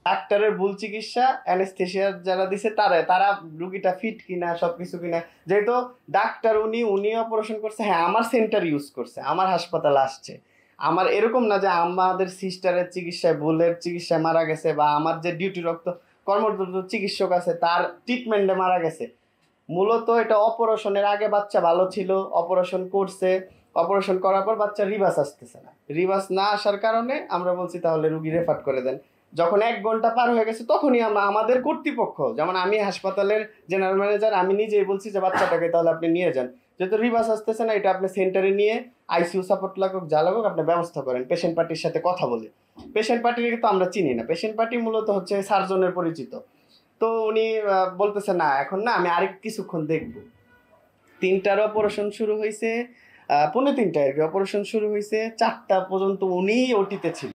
ডাক্তারের ভুল চিকিৎসা, অ্যানেস্থেসিয়া যারা দিছে তারা তারা রুগীটা ফিট কিনা সবকিছু কিনা, যেহেতু ডাক্তার উনি অপারেশন করছে, হ্যাঁ আমার সেন্টার ইউজ করছে, আমার হাসপাতাল আসছে, আমার এরকম না যে আমাদের সিস্টারের চিকিৎসায় ভুলের চিকিৎসায় মারা গেছে, বা আমার যে ডিউটি রক্ত কর্মরত চিকিৎসক আছে তার ট্রিটমেন্টে মারা গেছে। মূলত এটা অপারেশনের আগে বাচ্চা ভালো ছিল, অপারেশন করছে, অপারেশন করার পর বাচ্চা রিভার্স আসতেছে না, রিভার্স না আসার কারণে আমরা বলছি তাহলে রুগী রেফার করে দেন। যখন 1 ঘন্টা পার হয়ে গেছে তখনই আমরা আমাদের কর্তৃপক্ষ, যেমন আমি হাসপাতালের জেনারেল ম্যানেজার, আমি নিজেই বলছি যে বাচ্চাটাকে তাহলে আপনি নিয়ে যান, যেহেতু রিভার্স আসতেছে না, এটা আপনি সেন্টারে নিয়ে আইসিইউ সাপোর্ট লাগুক যা লাগুক আপনি ব্যবস্থা করেন পেশেন্ট পার্টির সাথে কথা বলে। পেশেন্ট পার্টিকে তো আমরা চিনি না, পেশেন্ট পার্টি মূলত হচ্ছে সার্জনের পরিচিত। তো উনি বলতেছে না এখন না, আমি আরেক কিছুক্ষণ দেখব। 3টার অপারেশন শুরু হয়েছে, 2:45 আর কি অপারেশন শুরু হয়েছে, 4টা পর্যন্ত উনি ওটিতে ছিল।